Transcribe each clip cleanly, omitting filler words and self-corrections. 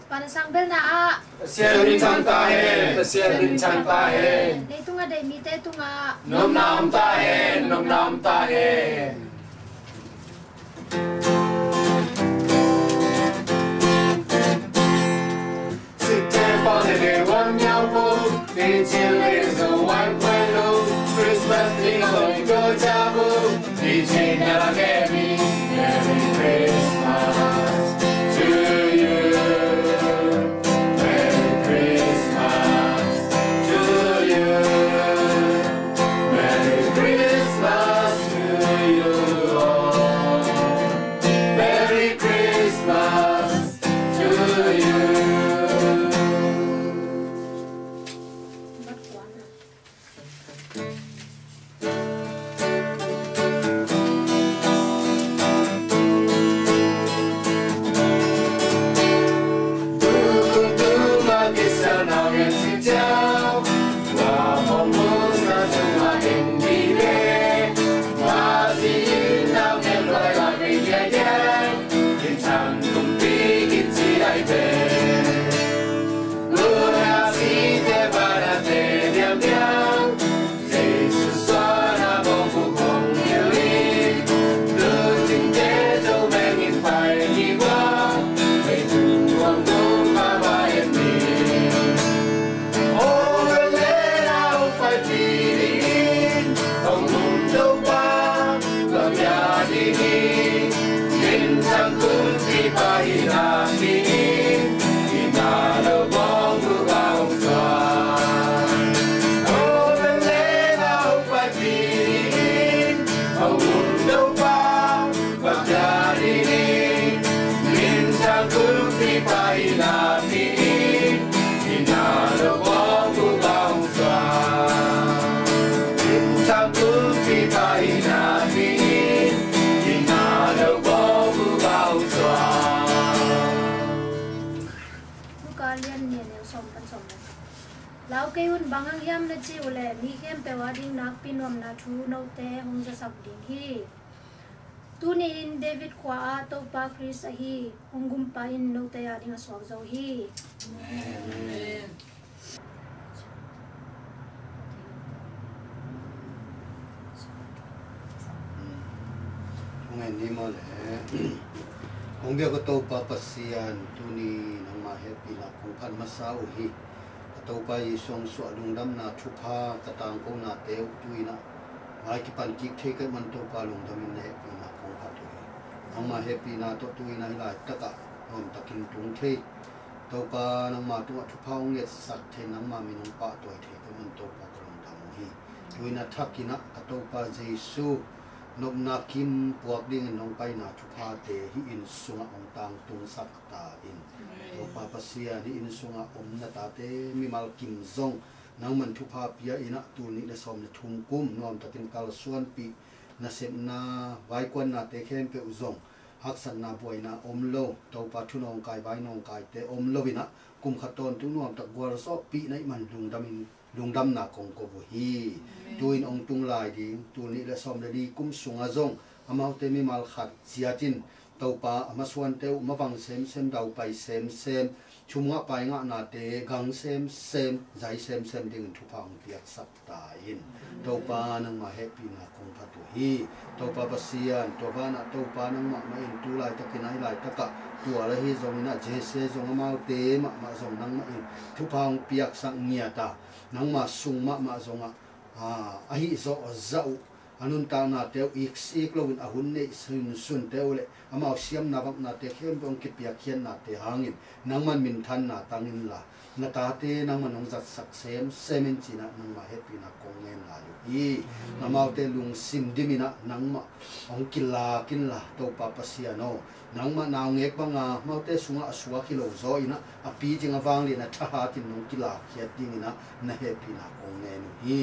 Panasang bel na a. Sian rin chang tahe, sian rin chang tahe. Nay tunga day mite tunga. Nom nam tahe, nom nam tahe. Sitten panele wan nhau vô, đi chiến lệ dầu oai quay lâu. Christmas đi ngồi cơ cha vô, đi trên nhà là nghe mi. Merry Christmas to you. Merry Christmas to you. Merry Christmas to you all. Merry Christmas to you. Lão kêu bangang yam na chi ule mi kem pe wading nak pinom na thu no te hong sa sak ding hi tuni in David kwa a to pa Chris a hi hongum pa in no te ya ding aswag zo hi amen ngai ni mo le hong bia ko to pa pasian tuni nang ma happy na kong phan masau hi tàu bay song sọ lung đâm na chụp ha cả tàng công na teo chui na ai cái pan kik thế cái man tàu bay lung đâm in happy na công phát thôi nang ma happy na to chui na lại tất cả hom takin tung thế tàu bay nang ma tung chụp ha ông liệt sạch thế nang ma mình ông pa tuổi thế cái man tàu bay lung đâm hi chui na thắc kina cả tàu bay Giêsu nộp na kim buộc đi nông bay na chụp ha thế hi in sung ông tang tung sạch ta in pa pasia di in sunga na ta te mi mal kim zong nang man thu pa pia ina tu ni le som le thung kum nom takin kal suan pi na sem na vai kwan na te khem pe uzong hak san na boi na lo to pa thu nong kai vai nong kai te lo bina kum khaton tu nom tak gwar so pi nai man lung dam na kong ko bu hi tu in ong tung lai di tu ni le som le di kum sunga zong amau te mi mal khat chiatin tàu pa ama suan teu ma wang sem dau pai sem chunga pai nga na te gang sem zai sem ding thu phang piak sap ta in tàu pa nang ma happy na kong pha tu hi tàu pa pasian to ba na tàu pa nang ma in tu lai ta kinai lai ta ka tu ala hi zong na je se zong ma te ma zong nang ma in thu phang piak sang nia ta nang ma sung ma zong a hi zo zau anun ta na teu ik lo in ahun nei sun teu le amau siam na bak na te khem bong ki pia khian na te hangin nang man min than na tangin la na ta te nang man ong zat sak semen china nang ma happy na kong ngen la yu i amau te lung sim dimina nang ma ong kila kin la to pa pasiano nang ma naw ngek banga mau te sunga aswa kilo zo ina api jinga wang le na tha tin nong kila khiat ding ina na happy na kong ngen hi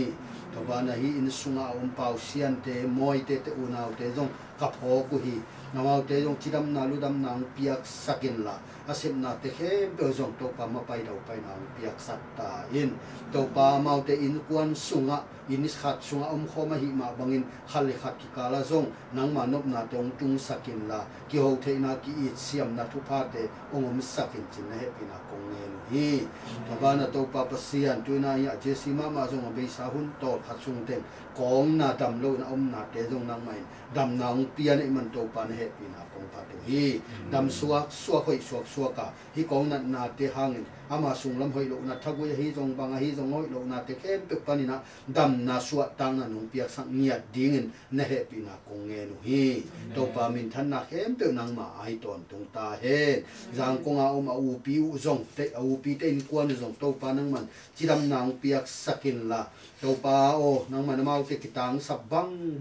to ba na hi in sunga pau sian te moi te unau te jong ka pho ku hi namau te jong chidam na lu dam nang piak sakin la asem na te khem pe jong to pa ma pai dau pai nang piak sat ta in to pa mau te in kwan sunga inis khat sunga khoma hi ma bangin khale khat ki kala jong nang ma nop na tong tung sakin la ki ho the na ki i siam na thu pha te ongom sakin chin na he pina kong nge lu hi tabana to pa pasian tu na ya jesima ma jong be sa hun to khat sung ten kong na dam lo na na te jong nang mai dam nang pian e man to pa na he pina kong pha tu hi dam suak hoi suak ka hi kong na te hangin ama sung lam hoi lo na thagui hi jong banga hi jong hoi lo na te khem pe panina dam na suat tang na nung piak sang niat dingin na he pina kong nge nu hi to pa min than na khem pe nang ma ai ton tung ta he jang konga u pi u jong te u pi te in kwan jong to pa nang man chidam nang piak sakin la to pa o nang man mau te kitang sab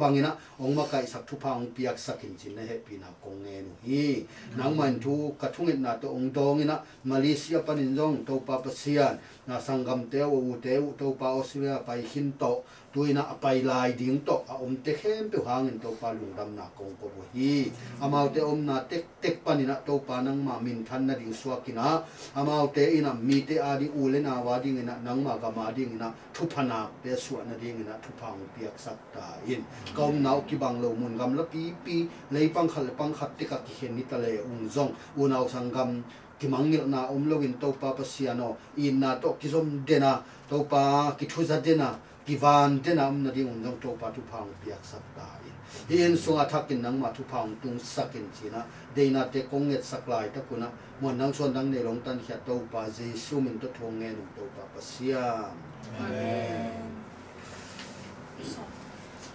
bangina ong ma kai sak thu phang piak sakin chin na he pina kong nge nu hi nang man thu kathungit na to ong dongina Malaysia panin jong to pa pasian na sangam teu to pa Australia pai hin to tuina pai lai ding to om te khem pe hangin to pa lung dam na kong ko hi amau te om na tek panina to pa nang ma min than na ding suakina amau te ina mi te adi ulena wa ding ina nang ma ga ma ding ina thu phana pe su na ding ina thu phang piak sak ta in kom nau ki bang lo mun gam la pi lei pang khat te ka ki hen ni ta le ung jong unau sangam ki mangil na login to pa pasiano in na to ki som dena to pa ki thuza dena ki van dena na ding ung to pa thu phang piak sak ta in sunga thakin nang ma thu phang tung sakin china deina te konget saklai ta kuna mon nang son dang ne long tan khia to pa jesu min to thong nge nu to pa pasian amen.